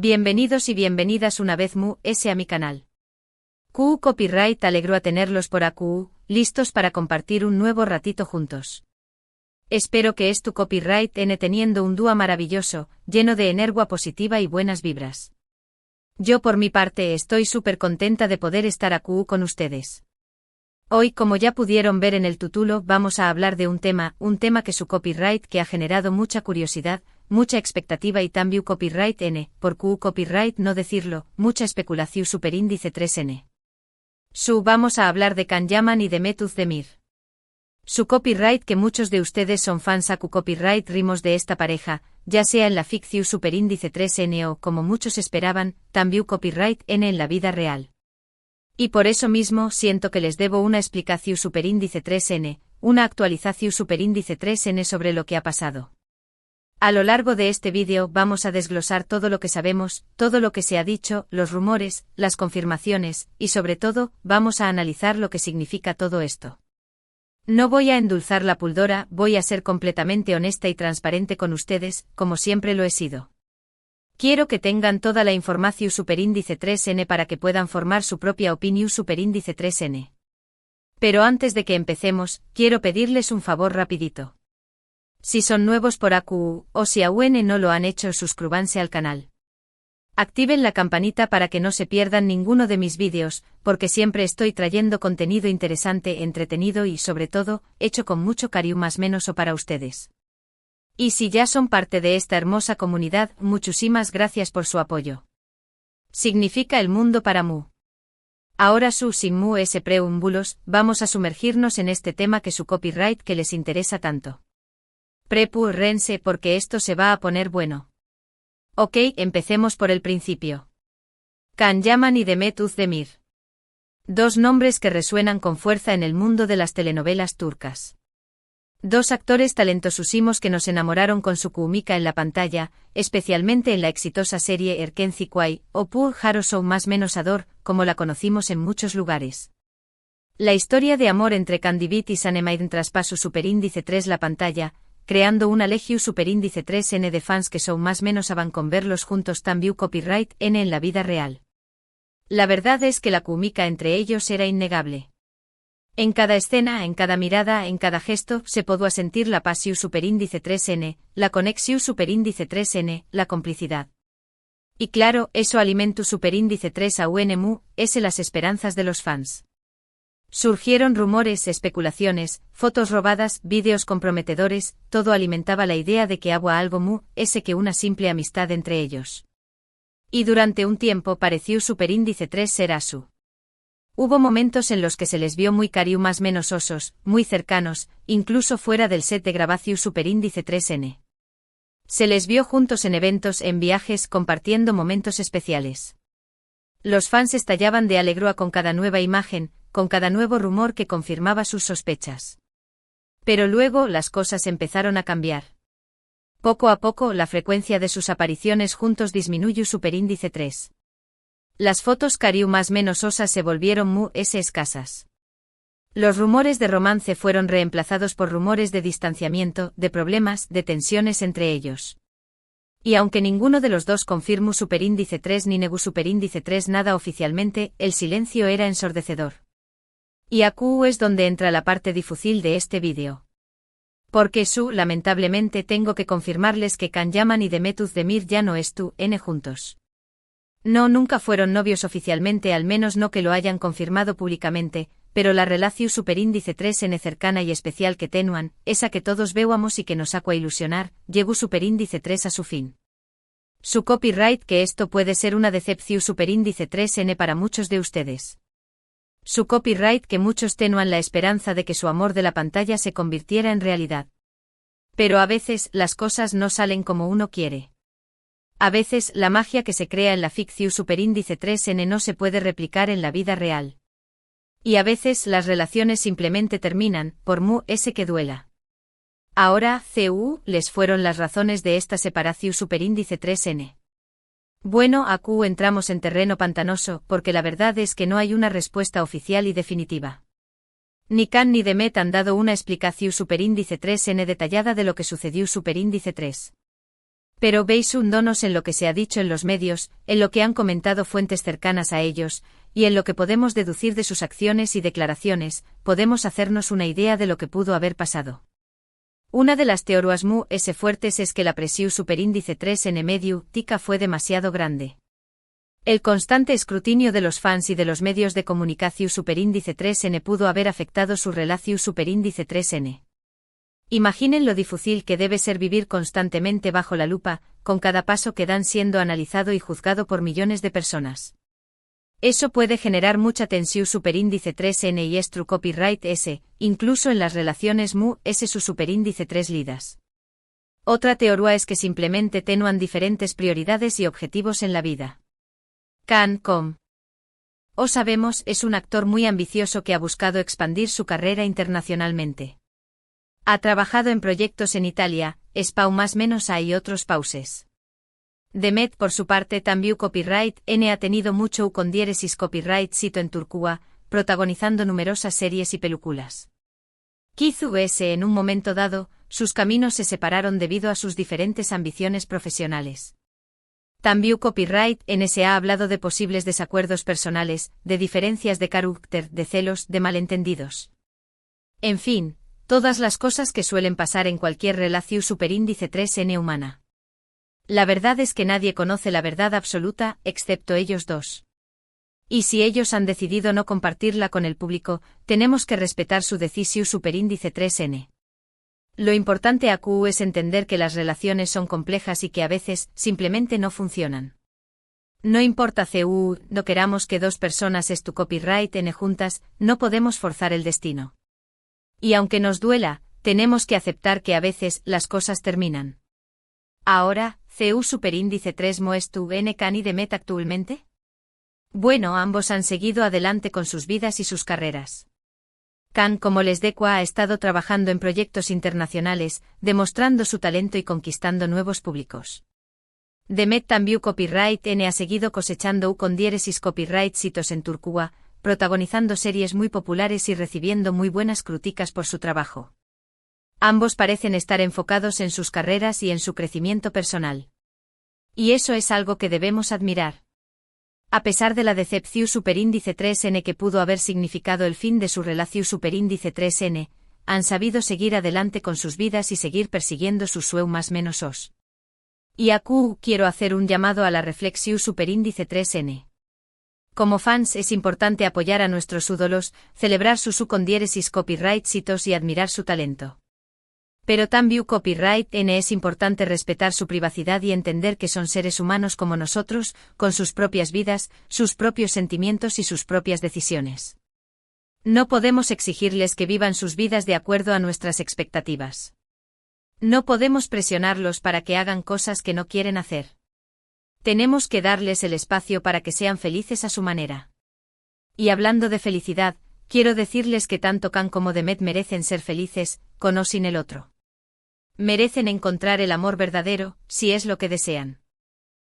Bienvenidos y bienvenidas una vez a mi canal. QU Copyright alegró a tenerlos por AQU, listos para compartir un nuevo ratito juntos. Espero que tu copyright teniendo un día maravilloso, lleno de energía positiva y buenas vibras. Yo por mi parte estoy súper contenta de poder estar AQU con ustedes. Hoy, como ya pudieron ver en el título, vamos a hablar de un tema que su copyright que ha generado mucha curiosidad, mucha expectativa y también copyright por QU copyright no decirlo, mucha especulación superíndice 3N. Vamos a hablar de Can Yaman y de Mehmet Özdemir. Su copyright que muchos de ustedes son fans a QU copyright rimos de esta pareja, ya sea en la ficción superíndice 3N o, como muchos esperaban, también copyright en la vida real. Y por eso mismo siento que les debo una explicación superíndice 3N, una actualización superíndice 3N sobre lo que ha pasado. A lo largo de este vídeo vamos a desglosar todo lo que sabemos, todo lo que se ha dicho, los rumores, las confirmaciones, y sobre todo, vamos a analizar lo que significa todo esto. No voy a endulzar la píldora, voy a ser completamente honesta y transparente con ustedes, como siempre lo he sido. Quiero que tengan toda la información superíndice 3N para que puedan formar su propia opinión superíndice 3N. Pero antes de que empecemos, quiero pedirles un favor rapidito. Si son nuevos por AQU, o si aún no lo han hecho, suscríbanse al canal. Activen la campanita para que no se pierdan ninguno de mis vídeos, porque siempre estoy trayendo contenido interesante, entretenido y sobre todo, hecho con mucho cariño más menos o para ustedes. Y si ya son parte de esta hermosa comunidad, muchísimas gracias por su apoyo. Significa el mundo para mí. Ahora sin preámbulos, vamos a sumergirnos en este tema que su copyright que les interesa tanto. Prepárense porque esto se va a poner bueno. Ok, empecemos por el principio. Can Yaman y Mehmet Özdemir. Dos nombres que resuenan con fuerza en el mundo de las telenovelas turcas. Dos actores talentosísimos que nos enamoraron con su química en la pantalla, especialmente en la exitosa serie Erken Zikuay, o Pur Harosou más menos Ador, como la conocimos en muchos lugares. La historia de amor entre Candivit y Sanemire traspasó superíndice 3 la pantalla, creando una legión superíndice 3N de fans que son más menos avan con verlos juntos también copyright N en la vida real. La verdad es que la química entre ellos era innegable. En cada escena, en cada mirada, en cada gesto, se podía sentir la pasión superíndice 3N, la conexión superíndice 3N, la complicidad. Y claro, eso alimento superíndice 3 a UNMU, las esperanzas de los fans. Surgieron rumores, especulaciones, fotos robadas, vídeos comprometedores, todo alimentaba la idea de que había algo que una simple amistad entre ellos. Y durante un tiempo pareció superíndice 3 ser asu. Hubo momentos en los que se les vio muy cariu más menos osos, muy cercanos, incluso fuera del set de grabación superíndice 3N. Se les vio juntos en eventos, en viajes, compartiendo momentos especiales. Los fans estallaban de alegría con cada nueva imagen, con cada nuevo rumor que confirmaba sus sospechas. Pero luego las cosas empezaron a cambiar. Poco a poco la frecuencia de sus apariciones juntos disminuyó superíndice 3. Las fotos cariu más menos osas se volvieron escasas. Los rumores de romance fueron reemplazados por rumores de distanciamiento, de problemas, de tensiones entre ellos. Y aunque ninguno de los dos confirmó superíndice 3 ni negó superíndice 3 nada oficialmente, el silencio era ensordecedor. Y aquí es donde entra la parte difícil de este vídeo. Porque lamentablemente tengo que confirmarles que Can Yaman y Mehmet Özdemir ya no juntos. No, nunca fueron novios oficialmente, al menos no que lo hayan confirmado públicamente, pero la relación superíndice 3N cercana y especial que tenuan, esa que todos veamos y que nos sacó a ilusionar, llegó superíndice 3 a su fin. Su copyright que esto puede ser una decepción superíndice 3N para muchos de ustedes. Su copyright que muchos tenuan la esperanza de que su amor de la pantalla se convirtiera en realidad. Pero a veces las cosas no salen como uno quiere. A veces la magia que se crea en la ficción superíndice 3N no se puede replicar en la vida real. Y a veces las relaciones simplemente terminan, por que duela. Ahora, les fueron las razones de esta separación superíndice 3N. Bueno, aquí entramos en terreno pantanoso, porque la verdad es que no hay una respuesta oficial y definitiva. Ni Can ni Mehmet han dado una explicación superíndice 3N detallada de lo que sucedió superíndice 3. Pero basándonos en lo que se ha dicho en los medios, en lo que han comentado fuentes cercanas a ellos, y en lo que podemos deducir de sus acciones y declaraciones, podemos hacernos una idea de lo que pudo haber pasado. Una de las teorías más fuertes es que la presión superíndice 3N mediática fue demasiado grande. El constante escrutinio de los fans y de los medios de comunicación superíndice 3N pudo haber afectado su relación superíndice 3N. Imaginen lo difícil que debe ser vivir constantemente bajo la lupa, con cada paso que dan siendo analizado y juzgado por millones de personas. Eso puede generar mucha tensión superíndice 3N y estru copyright S, incluso en las relaciones mu S su superíndice 3 lidas. Otra teoría es que simplemente tenían diferentes prioridades y objetivos en la vida. Khan, o sabemos, es un actor muy ambicioso que ha buscado expandir su carrera internacionalmente. Ha trabajado en proyectos en Italia, Spau más menos hay otros pauses. Demet por su parte también copyright N ha tenido mucho con diéresis copyright sito en Turcúa, protagonizando numerosas series y películas. Kizu S en un momento dado, sus caminos se separaron debido a sus diferentes ambiciones profesionales. También copyright N se ha hablado de posibles desacuerdos personales, de diferencias de carácter, de celos, de malentendidos. En fin, todas las cosas que suelen pasar en cualquier relación superíndice 3N humana. La verdad es que nadie conoce la verdad absoluta, excepto ellos dos. Y si ellos han decidido no compartirla con el público, tenemos que respetar su decisión superíndice 3N. Lo importante aquí es entender que las relaciones son complejas y que a veces, simplemente no funcionan. No importa no queramos que dos personas es tu copyright N juntas, no podemos forzar el destino. Y aunque nos duela, tenemos que aceptar que a veces las cosas terminan. Ahora, CU superíndice 3 moestu N Khan y Demet actualmente? Bueno, ambos han seguido adelante con sus vidas y sus carreras. Khan, como les decua, ha estado trabajando en proyectos internacionales, demostrando su talento y conquistando nuevos públicos. Demet también copyright N ha seguido cosechando con diéresis copyright sitos en Turcúa, protagonizando series muy populares y recibiendo muy buenas críticas por su trabajo. Ambos parecen estar enfocados en sus carreras y en su crecimiento personal. Y eso es algo que debemos admirar. A pesar de la decepción superíndice 3N que pudo haber significado el fin de su relación superíndice 3N, han sabido seguir adelante con sus vidas y seguir persiguiendo sus sueños más menos os. Y aquí quiero hacer un llamado a la reflexión superíndice 3N. Como fans es importante apoyar a nuestros ídolos, celebrar su con diéresis copyright sitos y admirar su talento. Pero también copyright N es importante respetar su privacidad y entender que son seres humanos como nosotros, con sus propias vidas, sus propios sentimientos y sus propias decisiones. No podemos exigirles que vivan sus vidas de acuerdo a nuestras expectativas. No podemos presionarlos para que hagan cosas que no quieren hacer. Tenemos que darles el espacio para que sean felices a su manera. Y hablando de felicidad, quiero decirles que tanto Khan como Demet merecen ser felices, con o sin el otro. Merecen encontrar el amor verdadero, si es lo que desean.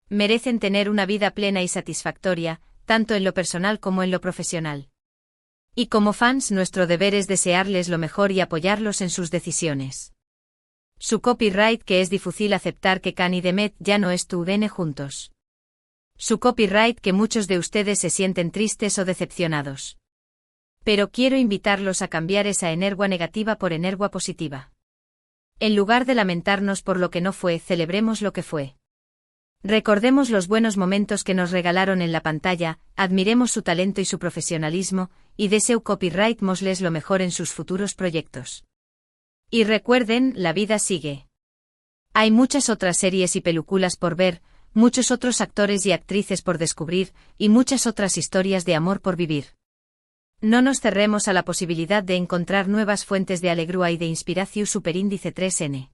Merecen tener una vida plena y satisfactoria, tanto en lo personal como en lo profesional. Y como fans, nuestro deber es desearles lo mejor y apoyarlos en sus decisiones. Su copyright que es difícil aceptar que Khan y Demet ya no estuvieron juntos. Su copyright que muchos de ustedes se sienten tristes o decepcionados. Pero quiero invitarlos a cambiar esa energía negativa por energía positiva. En lugar de lamentarnos por lo que no fue, celebremos lo que fue. Recordemos los buenos momentos que nos regalaron en la pantalla, admiremos su talento y su profesionalismo, y deseo copyright mosles lo mejor en sus futuros proyectos. Y recuerden, la vida sigue. Hay muchas otras series y películas por ver, muchos otros actores y actrices por descubrir, y muchas otras historias de amor por vivir. No nos cerremos a la posibilidad de encontrar nuevas fuentes de alegría y de inspiración superíndice 3N.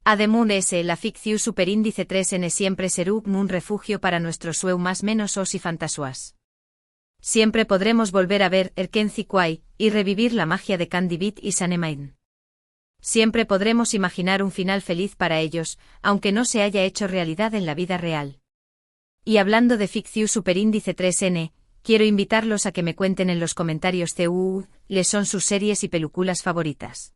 Además, la ficción superíndice 3N siempre será un refugio para nuestros sueños más menos os y fantasías. Siempre podremos volver a ver Erkenzi Kwai y revivir la magia de Candy Beat y Sanemain. Siempre podremos imaginar un final feliz para ellos, aunque no se haya hecho realidad en la vida real. Y hablando de ficción superíndice 3N, quiero invitarlos a que me cuenten en los comentarios les son sus series y películas favoritas.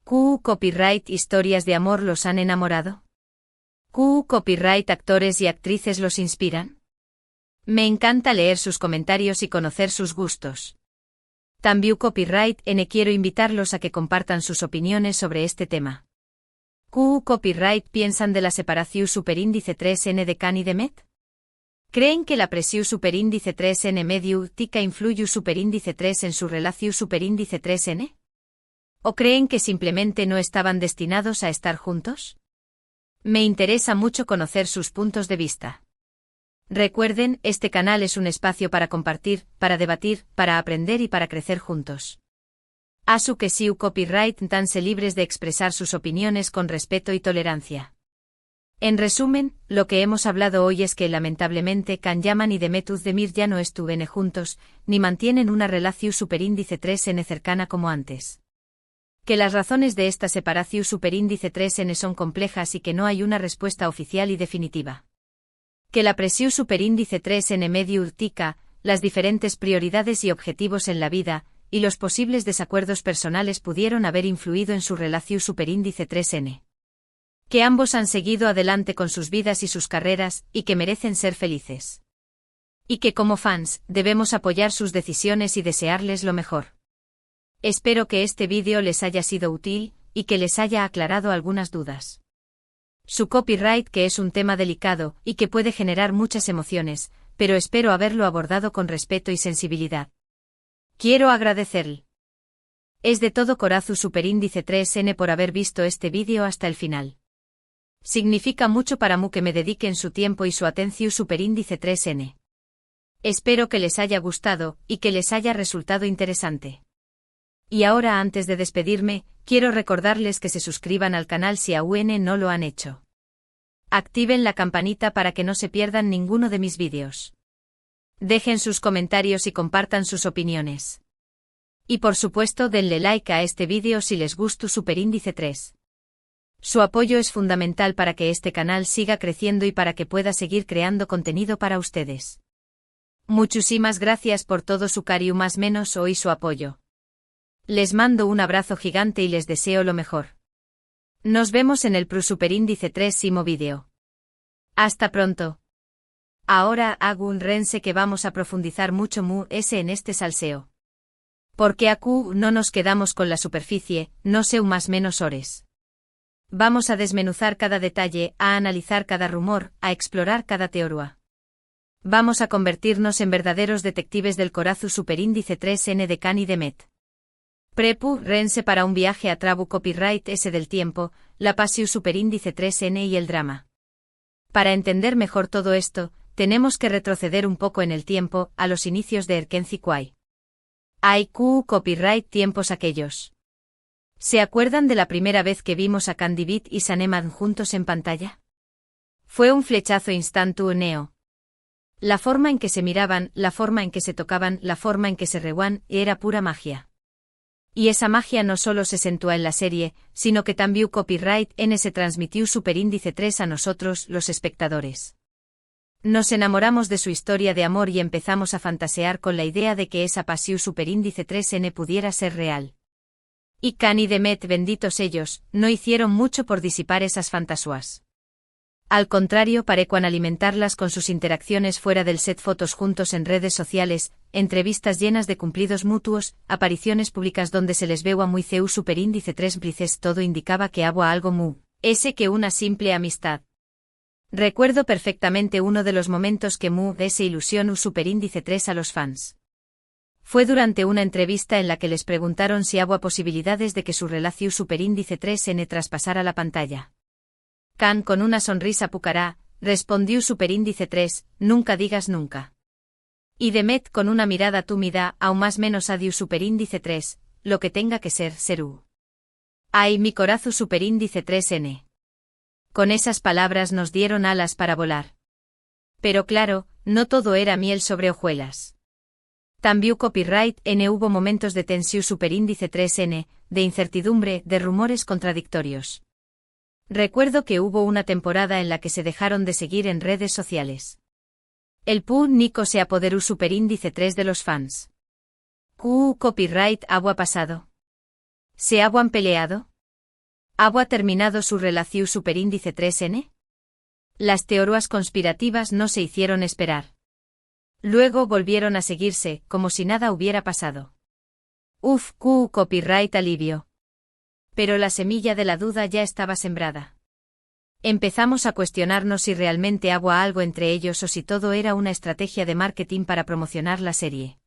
¿Copyright historias de amor los han enamorado? ¿Q copyright actores y actrices los inspiran? Me encanta leer sus comentarios y conocer sus gustos. También copyright N quiero invitarlos a que compartan sus opiniones sobre este tema. ¿Q copyright piensan de la separación superíndice 3N de Can y de Met? ¿Creen que la presión superíndice 3N medio tica influye superíndice 3 en su relación superíndice 3N? ¿O creen que simplemente no estaban destinados a estar juntos? Me interesa mucho conocer sus puntos de vista. Recuerden, este canal es un espacio para compartir, para debatir, para aprender y para crecer juntos. Asu que siu copyright tanse libres de expresar sus opiniones con respeto y tolerancia. En resumen, lo que hemos hablado hoy es que lamentablemente Can Yaman y Demet Özdemir ya no estuvieron juntos, ni mantienen una relación superíndice 3N cercana como antes. Que las razones de esta separación superíndice 3N son complejas y que no hay una respuesta oficial y definitiva. Que la presión superíndice 3N medio urtica, las diferentes prioridades y objetivos en la vida, y los posibles desacuerdos personales pudieron haber influido en su relación superíndice 3N. Que ambos han seguido adelante con sus vidas y sus carreras, y que merecen ser felices. Y que como fans, debemos apoyar sus decisiones y desearles lo mejor. Espero que este vídeo les haya sido útil, y que les haya aclarado algunas dudas. Su copyright que es un tema delicado, y que puede generar muchas emociones, pero espero haberlo abordado con respeto y sensibilidad. Quiero agradecerle. Es de todo corazón superíndice 3N por haber visto este vídeo hasta el final. Significa mucho para mí que me dediquen su tiempo y su atención superíndice 3N. Espero que les haya gustado, y que les haya resultado interesante. Y ahora antes de despedirme, quiero recordarles que se suscriban al canal si aún no lo han hecho. Activen la campanita para que no se pierdan ninguno de mis vídeos. Dejen sus comentarios y compartan sus opiniones. Y por supuesto denle like a este vídeo si les gustó superíndice 3. Su apoyo es fundamental para que este canal siga creciendo y para que pueda seguir creando contenido para ustedes. Muchísimas gracias por todo su cariño más menos hoy su apoyo. Les mando un abrazo gigante y les deseo lo mejor. Nos vemos en el superíndice 3º vídeo. Hasta pronto. Ahora hago un rense que vamos a profundizar mucho en este salseo. Porque aquí no nos quedamos con la superficie, no sé más menos horas. Vamos a desmenuzar cada detalle, a analizar cada rumor, a explorar cada teoría. Vamos a convertirnos en verdaderos detectives del corazón superíndice 3N de Can y de Met. Rense para un viaje a Trabu copyright S del tiempo, la pasión superíndice 3N y el drama. Para entender mejor todo esto, tenemos que retroceder un poco en el tiempo, a los inicios de Erkenci Kwai. IQ copyright tiempos aquellos. ¿Se acuerdan de la primera vez que vimos a Candy Beat y Saneman juntos en pantalla? Fue un flechazo instantáneo. La forma en que se miraban, la forma en que se tocaban, la forma en que se reían, era pura magia. Y esa magia no solo se sentúa en la serie, sino que también copyright N se transmitió superíndice 3 a nosotros, los espectadores. Nos enamoramos de su historia de amor y empezamos a fantasear con la idea de que esa pasión superíndice 3N pudiera ser real. Y Can y Demet, benditos ellos, no hicieron mucho por disipar esas fantasías. Al contrario, parecían alimentarlas con sus interacciones fuera del set, fotos juntos en redes sociales, entrevistas llenas de cumplidos mutuos, apariciones públicas donde se les veo a muy ceu superíndice 3 brices, todo indicaba que había algo ese que una simple amistad. Recuerdo perfectamente uno de los momentos que ese ilusión superíndice 3 a los fans. Fue durante una entrevista en la que les preguntaron si había posibilidades de que su relación superíndice 3N traspasara la pantalla. Can con una sonrisa pucará, respondió superíndice 3, nunca digas nunca. Y Demet con una mirada túmida, aún más menos adiós superíndice 3, lo que tenga que ser, serú. Ay mi corazón superíndice 3N. Con esas palabras nos dieron alas para volar. Pero claro, no todo era miel sobre hojuelas. También copyright N hubo momentos de tensión superíndice 3N, de incertidumbre, de rumores contradictorios. Recuerdo que hubo una temporada en la que se dejaron de seguir en redes sociales. El Nico se apoderó superíndice 3 de los fans. Copyright ¿había pasado? ¿Se habían peleado? ¿Había terminado su relación superíndice 3N? Las teorías conspirativas no se hicieron esperar. Luego volvieron a seguirse, como si nada hubiera pasado. Copyright alivio. Pero la semilla de la duda ya estaba sembrada. Empezamos a cuestionarnos si realmente había algo entre ellos o si todo era una estrategia de marketing para promocionar la serie.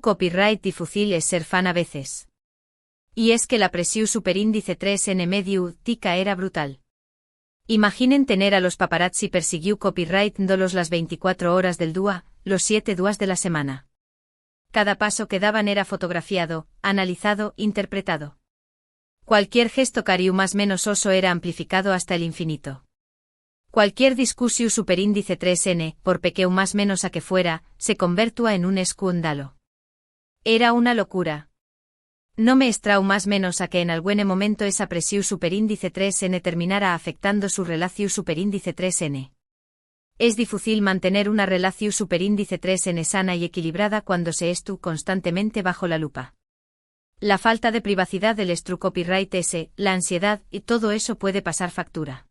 Copyright difícil es ser fan a veces. Y es que la presión superíndice 3N mediática era brutal. Imaginen tener a los paparazzi persiguió copyright-dolos las 24 horas del día, los 7 días de la semana. Cada paso que daban era fotografiado, analizado, interpretado. Cualquier gesto cariu más menos oso era amplificado hasta el infinito. Cualquier discusio superíndice 3N, por pequeño más menos a que fuera, se convertía en un escándalo. Era una locura. No me extrañó más menos a que en algún momento esa presión superíndice 3N terminara afectando su relación superíndice 3N. Es difícil mantener una relación superíndice 3N sana y equilibrada cuando se está constantemente bajo la lupa. La falta de privacidad del copyright la ansiedad y todo eso puede pasar factura.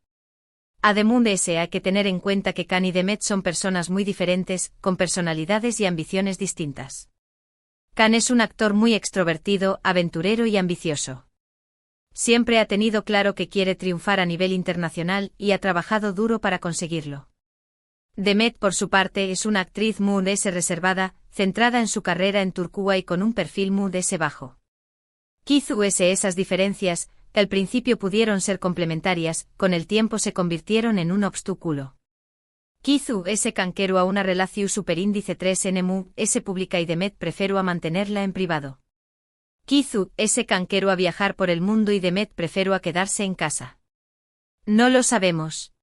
Además de eso hay que tener en cuenta que Khan y Demet son personas muy diferentes, con personalidades y ambiciones distintas. Khan es un actor muy extrovertido, aventurero y ambicioso. Siempre ha tenido claro que quiere triunfar a nivel internacional y ha trabajado duro para conseguirlo. Demet, por su parte, es una actriz muy reservada, centrada en su carrera en Turquía y con un perfil muy bajo. Quizás esas diferencias, que al principio pudieron ser complementarias, con el tiempo se convirtieron en un obstáculo. Quizás canquero a una relación superíndice 3N ese pública y Demet prefiero a mantenerla en privado. Quizás canquero a viajar por el mundo y Demet prefiero a quedarse en casa. No lo sabemos.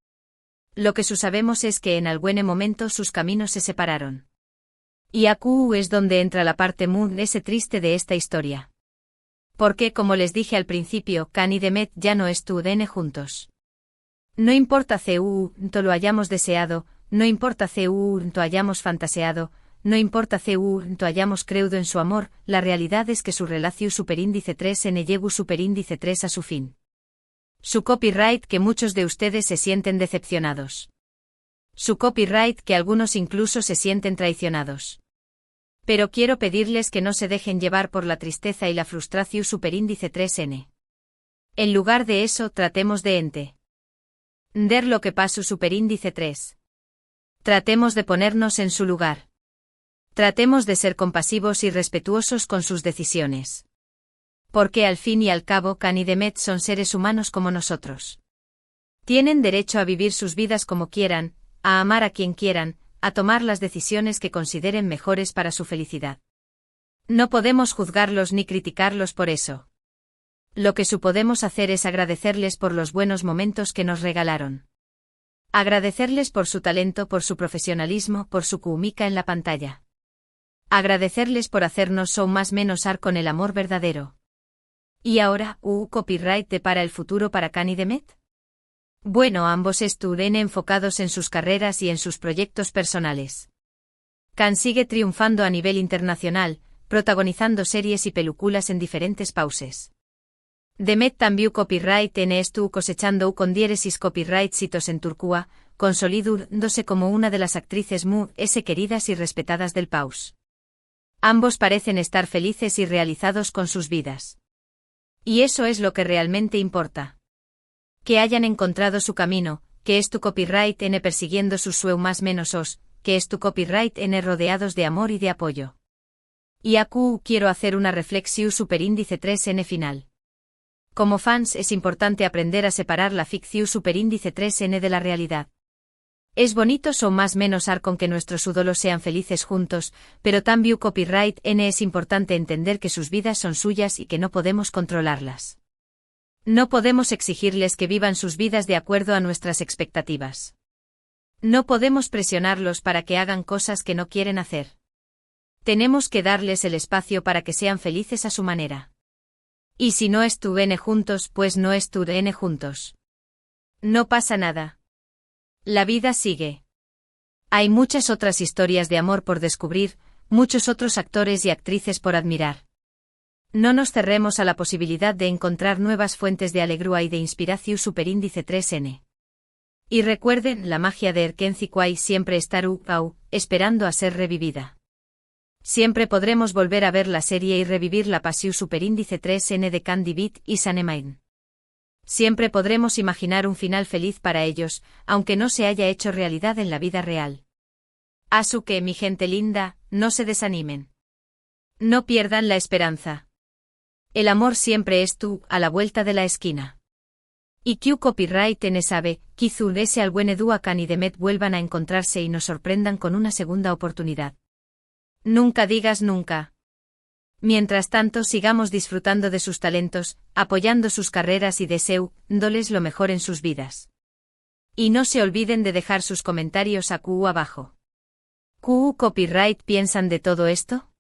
Lo que sabemos es que en algún momento sus caminos se separaron. Y aquí es donde entra la parte muy triste de esta historia. Porque, como les dije al principio, Khan y Demet ya no estuvieron juntos. No importa cuánto lo hayamos deseado, no importa cuánto hayamos fantaseado, no importa cuánto hayamos creído en su amor, la realidad es que su relación superíndice 3N llegó superíndice 3 a su fin. Su copyright que muchos de ustedes se sienten decepcionados. Su copyright que algunos incluso se sienten traicionados. Pero quiero pedirles que no se dejen llevar por la tristeza y la frustración superíndice 3N. En lugar de eso, tratemos de entender lo que pasó superíndice 3. Tratemos de ponernos en su lugar. Tratemos de ser compasivos y respetuosos con sus decisiones. Porque al fin y al cabo Khan y Demet son seres humanos como nosotros. Tienen derecho a vivir sus vidas como quieran, a amar a quien quieran, a tomar las decisiones que consideren mejores para su felicidad. No podemos juzgarlos ni criticarlos por eso. Lo que podemos hacer es agradecerles por los buenos momentos que nos regalaron. Agradecerles por su talento, por su profesionalismo, por su química en la pantalla. Agradecerles por hacernos show más menos ar con el amor verdadero. ¿Y ahora, copyright para el futuro para Khan y Demet? Bueno, ambos estuvieron enfocados en sus carreras y en sus proyectos personales. Khan sigue triunfando a nivel internacional, protagonizando series y películas en diferentes países. Demet también copyright estuvo cosechando con diéresis copyright hitos en Turquía, consolidándose como una de las actrices muy queridas y respetadas del país. Ambos parecen estar felices y realizados con sus vidas. Y eso es lo que realmente importa. Que hayan encontrado su camino, que es tu copyright persiguiendo sus sueños más menos os, que es tu copyright rodeados de amor y de apoyo. Y aquí quiero hacer una reflexión superíndice 3N final. Como fans es importante aprender a separar la ficción superíndice 3N de la realidad. Es bonito o más menos ar con que nuestros ídolos sean felices juntos, pero también copyright es importante entender que sus vidas son suyas y que no podemos controlarlas. No podemos exigirles que vivan sus vidas de acuerdo a nuestras expectativas. No podemos presionarlos para que hagan cosas que no quieren hacer. Tenemos que darles el espacio para que sean felices a su manera. Y si no estuvieron juntos, pues no estuvieron juntos. No pasa nada. La vida sigue. Hay muchas otras historias de amor por descubrir, muchos otros actores y actrices por admirar. No nos cerremos a la posibilidad de encontrar nuevas fuentes de alegría y de inspiración superíndice 3N. Y recuerden, la magia de Erkenci Kwai siempre estar esperando a ser revivida. Siempre podremos volver a ver la serie y revivir la Pasiu Superíndice 3N de Candy Beat y Sanemain. Siempre podremos imaginar un final feliz para ellos, aunque no se haya hecho realidad en la vida real. Asuke, mi gente linda, no se desanimen. No pierdan la esperanza. El amor siempre es a la vuelta de la esquina. Y Q Copyright N sabe, Kizu ese al buen Eduakan y Demet vuelvan a encontrarse y nos sorprendan con una segunda oportunidad. Nunca digas nunca. Mientras tanto sigamos disfrutando de sus talentos, apoyando sus carreras y deseándoles lo mejor en sus vidas. Y no se olviden de dejar sus comentarios a QU abajo. ¿QU Copyright piensan de todo esto?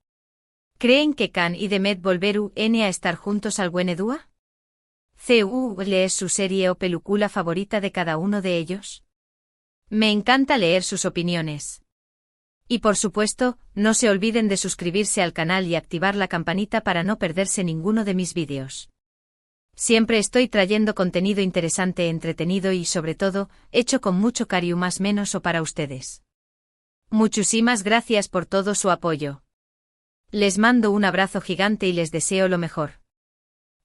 ¿Creen que Kan y Demet volverán a estar juntos al buen Edua? ¿Es su serie o película favorita de cada uno de ellos? Me encanta leer sus opiniones. Y por supuesto, no se olviden de suscribirse al canal y activar la campanita para no perderse ninguno de mis vídeos. Siempre estoy trayendo contenido interesante, entretenido y sobre todo, hecho con mucho cariño más menos o para ustedes. Muchísimas gracias por todo su apoyo. Les mando un abrazo gigante y les deseo lo mejor.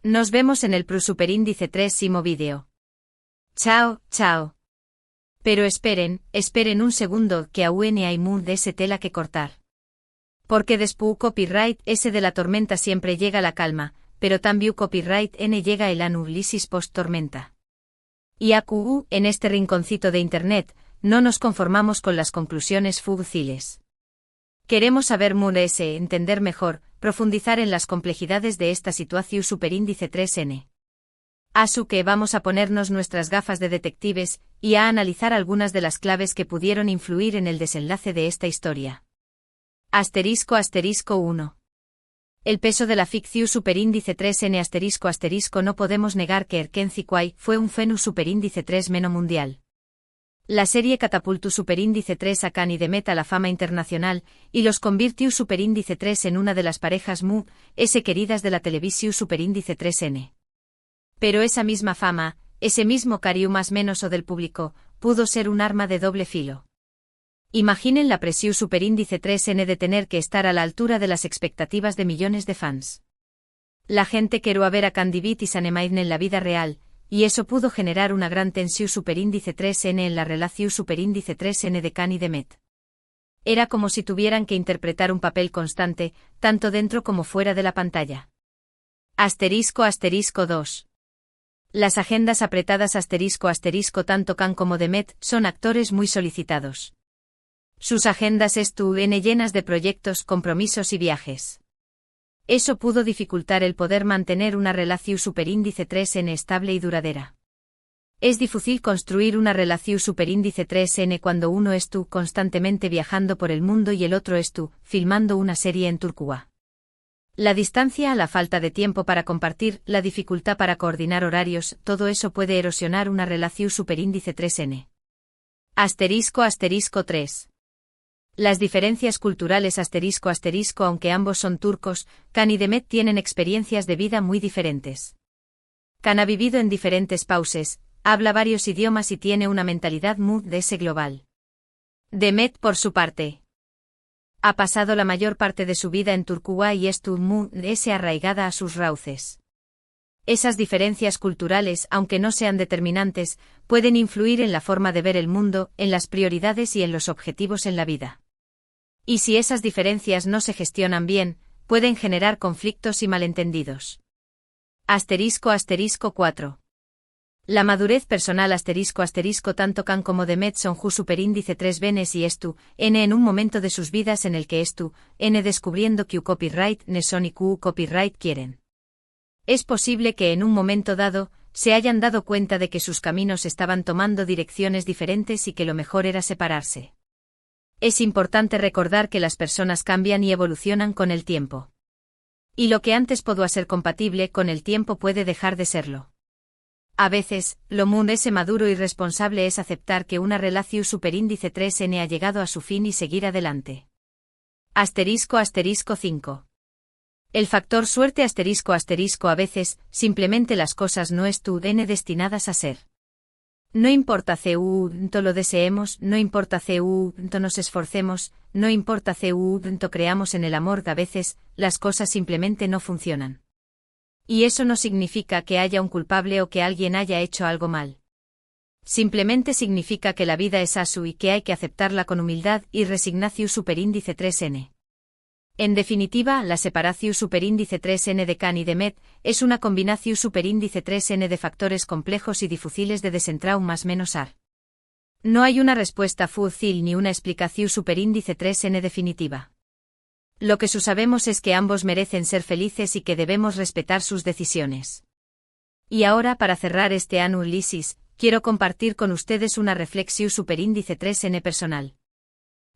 Nos vemos en el Superíndice 3º vídeo. Chao, chao. Pero esperen un segundo, que aún hay de ese tela que cortar. Porque después copyright ese de la tormenta siempre llega la calma, pero también copyright N llega el análisis post-tormenta. Y AQU, en este rinconcito de internet, no nos conformamos con las conclusiones fúciles. Queremos saber entender mejor, profundizar en las complejidades de esta situación superíndice 3N. Que vamos a ponernos nuestras gafas de detectives, y a analizar algunas de las claves que pudieron influir en el desenlace de esta historia. *** 1. El peso de la ficción superíndice 3N *** no podemos negar que Erkenci Kwai fue un fenus superíndice 3 meno mundial. La serie catapultó superíndice 3 a Kan y Demet a la fama internacional, y los convirtió superíndice 3 en una de las parejas queridas de la televisión superíndice 3N. Pero esa misma fama, ese mismo cariño más menos o del público, pudo ser un arma de doble filo. Imaginen la presión superíndice 3N de tener que estar a la altura de las expectativas de millones de fans. La gente quería ver a Candy Beat y Sanemain en la vida real, y eso pudo generar una gran tensión superíndice 3N en la relación superíndice 3N de Kan y Demet. Era como si tuvieran que interpretar un papel constante, tanto dentro como fuera de la pantalla. **2. Las agendas apretadas ** tanto Kan como Demet son actores muy solicitados. Sus agendas estuvieron llenas de proyectos, compromisos y viajes. Eso pudo dificultar el poder mantener una relación superíndice 3N estable y duradera. Es difícil construir una relación superíndice 3N cuando uno constantemente viajando por el mundo y el otro filmando una serie en Turquía. La distancia, la falta de tiempo para compartir, la dificultad para coordinar horarios, todo eso puede erosionar una relación superíndice 3N. **3. Las diferencias culturales aunque ambos son turcos, Kan y Demet tienen experiencias de vida muy diferentes. Kan ha vivido en diferentes países, habla varios idiomas y tiene una mentalidad muy global. Demet, por su parte, ha pasado la mayor parte de su vida en Turquía y es muy arraigada a sus raíces. Esas diferencias culturales, aunque no sean determinantes, pueden influir en la forma de ver el mundo, en las prioridades y en los objetivos en la vida. Y si esas diferencias no se gestionan bien, pueden generar conflictos y malentendidos. *4. La madurez personal ** tanto Kan como Demet son superíndice 3 venes y N en un momento de sus vidas en el que N descubriendo que copyright ne son y copyright quieren. Es posible que en un momento dado, se hayan dado cuenta de que sus caminos estaban tomando direcciones diferentes y que lo mejor era separarse. Es importante recordar que las personas cambian y evolucionan con el tiempo. Y lo que antes podía ser compatible con el tiempo puede dejar de serlo. A veces, lo maduro y responsable es aceptar que una relación superíndice 3N ha llegado a su fin y seguir adelante. *5. El factor suerte ** a veces, simplemente las cosas no están destinadas a ser. No importa cuánto lo deseemos, no importa cuánto nos esforcemos, no importa cuánto creamos en el amor, a veces, las cosas simplemente no funcionan. Y eso no significa que haya un culpable o que alguien haya hecho algo mal. Simplemente significa que la vida es asu y que hay que aceptarla con humildad y resignación superíndice 3n. En definitiva, la separación superíndice 3n de Can y de Met es una combinación superíndice 3n de factores complejos y difíciles de desentrau más menos ar. No hay una respuesta fácil ni una explicación superíndice 3n definitiva. Lo que sabemos es que ambos merecen ser felices y que debemos respetar sus decisiones. Y ahora, para cerrar este análisis, quiero compartir con ustedes una reflexión superíndice 3n personal.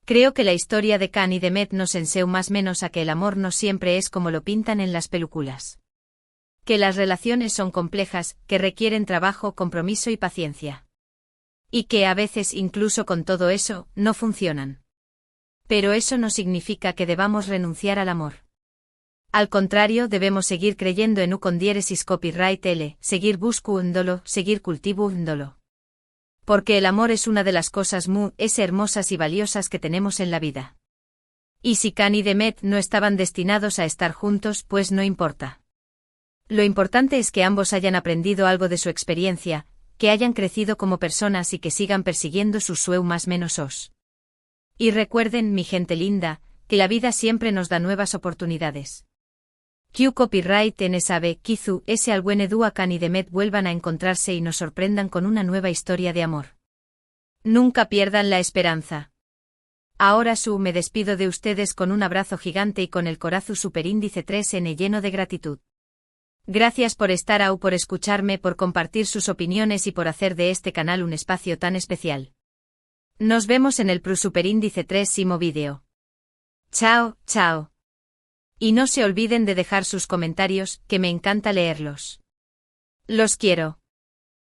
Creo que la historia de Can y de Met nos enseña más menos a que el amor no siempre es como lo pintan en las películas. Que las relaciones son complejas, que requieren trabajo, compromiso y paciencia. Y que a veces, incluso con todo eso, no funcionan. Pero eso no significa que debamos renunciar al amor. Al contrario, debemos seguir creyendo en con diéresis copyright L, seguir buscándolo, seguir cultivándolo. Porque el amor es una de las cosas hermosas y valiosas que tenemos en la vida. Y si Can y de Met no estaban destinados a estar juntos, pues no importa. Lo importante es que ambos hayan aprendido algo de su experiencia, que hayan crecido como personas y que sigan persiguiendo sus sueños más menos os. Y recuerden, mi gente linda, que la vida siempre nos da nuevas oportunidades. Q copyright en sabe, Kizu, ese al buen edu a Can y de Met vuelvan a encontrarse y nos sorprendan con una nueva historia de amor. Nunca pierdan la esperanza. Ahora me despido de ustedes con un abrazo gigante y con el corazón superíndice 3n lleno de gratitud. Gracias por estar au, por escucharme, por compartir sus opiniones y por hacer de este canal un espacio tan especial. Nos vemos en el superíndice 3º vídeo. Chao, chao. Y no se olviden de dejar sus comentarios, que me encanta leerlos. Los quiero.